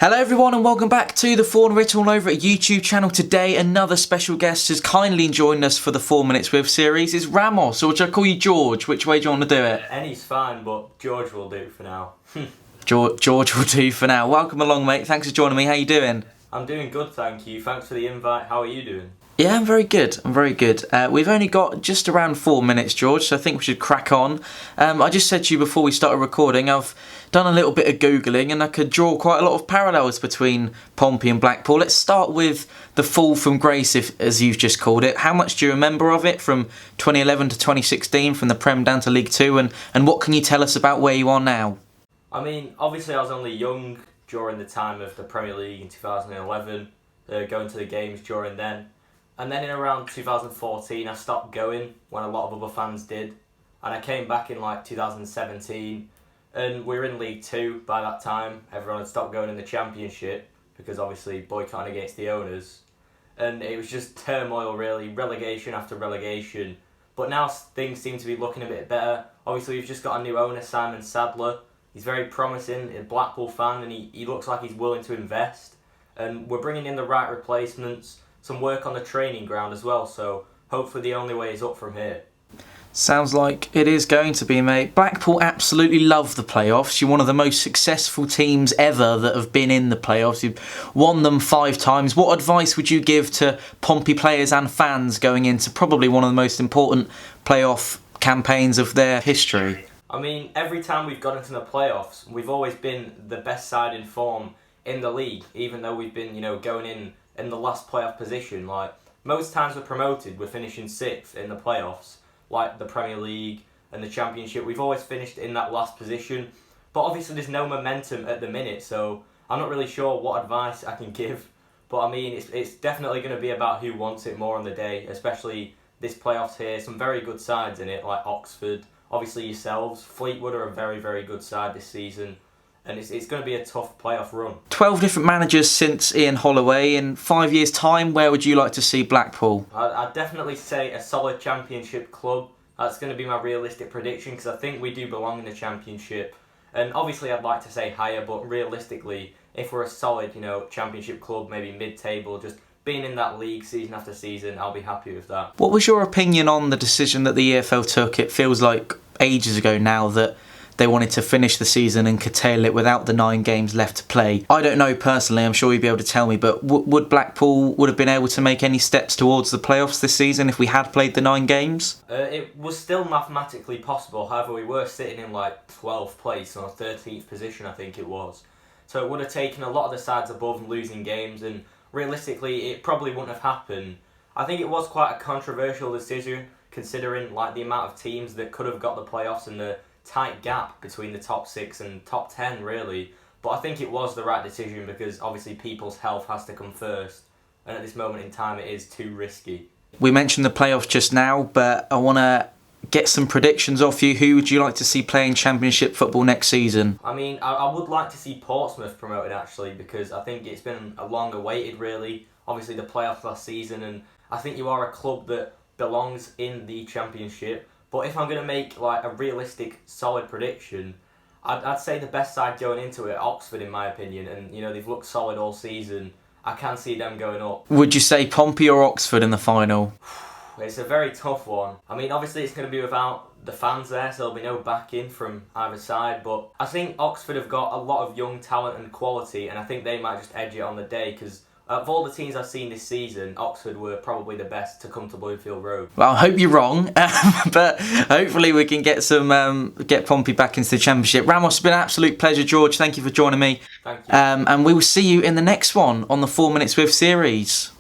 Hello everyone and welcome back to the Fournilwrittenalloverit YouTube channel. Today another special guest has kindly joined us for the 4 Minutes With series. It's Ramos, or should I call you George? Which way do you want to do it? Any's fine, but George will do for now. George will do for now. Welcome along, mate. Thanks for joining me. How you doing? I'm doing good, thank you. Thanks for the invite. How are you doing? Yeah, I'm very good. We've only got just around 4 minutes, George, so I think we should crack on. I just said to you before we started recording, I've done a little bit of Googling and I could draw quite a lot of parallels between Pompey and Blackpool. Let's start with the fall from grace, as you've just called it. How much do you remember of it from 2011 to 2016, from the Prem down to League Two, and what can you tell us about where you are now? I mean, obviously I was only young during the time of the Premier League in 2011, going to the games during then. And then in around 2014 I stopped going when a lot of other fans did. And I came back in like 2017 and we were in League Two by that time. Everyone had stopped going in the Championship because obviously boycotting against the owners. And it was just turmoil really, relegation after relegation. But now things seem to be looking a bit better. Obviously we've just got a new owner, Simon Sadler. He's very promising, a Blackpool fan, and he looks like he's willing to invest. And we're bringing in the right replacements, some work on the training ground as well, so hopefully the only way is up from here. Sounds like it is going to be, mate. Blackpool absolutely love the playoffs. You're one of the most successful teams ever that have been in the playoffs. You've won them 5 times. What advice would you give to Pompey players and fans going into probably one of the most important playoff campaigns of their history? I mean, every time we've got into the playoffs, we've always been the best side in form in the league, even though we've been, going in the last playoff position. Like, most times we're promoted, we're finishing 6th in the playoffs, like the Premier League and the Championship. We've always finished in that last position, but obviously there's no momentum at the minute, so I'm not really sure what advice I can give. But I mean, it's definitely going to be about who wants it more on the day, especially this playoffs here. Some very good sides in it, like Oxford, obviously yourselves. Fleetwood are a very, very good side this season. And it's going to be a tough playoff run. 12 different managers since Ian Holloway. In 5 years' time, where would you like to see Blackpool? I'd definitely say a solid Championship club. That's going to be my realistic prediction, because I think we do belong in the Championship. And obviously I'd like to say higher, but realistically, if we're a solid, Championship club, maybe mid-table, just being in that league season after season, I'll be happy with that. What was your opinion on the decision that the EFL took? It feels like ages ago now that they wanted to finish the season and curtail it without the 9 games left to play. I don't know personally, I'm sure you'd be able to tell me, but would Blackpool have been able to make any steps towards the playoffs this season if we had played the 9 games? It was still mathematically possible, however we were sitting in like 12th place or 13th position, I think it was. So it would have taken a lot of the sides above and losing games, and realistically it probably wouldn't have happened. I think it was quite a controversial decision considering like the amount of teams that could have got the playoffs and the tight gap between the top 6 and top 10 really, but I think it was the right decision because obviously people's health has to come first, and at this moment in time it is too risky. We mentioned the playoffs just now, but I want to get some predictions off you. Who would you like to see playing Championship football next season? I mean, I would like to see Portsmouth promoted actually, because I think it's been a long awaited really, obviously the playoffs last season, and I think you are a club that belongs in the Championship. But if I'm going to make like a realistic, solid prediction, I'd say the best side going into it, Oxford in my opinion, and they've looked solid all season. I can see them going up. Would you say Pompey or Oxford in the final? It's a very tough one. I mean, obviously it's going to be without the fans there, so there'll be no backing from either side, but I think Oxford have got a lot of young talent and quality, and I think they might just edge it on the day, because of all the teams I've seen this season, Oxford were probably the best to come to Bloomfield Road. Well, I hope you're wrong, but hopefully we can get get Pompey back into the Championship. Ramos, it's been an absolute pleasure, George. Thank you for joining me. Thank you. And we will see you in the next one on the 4 Minutes With series.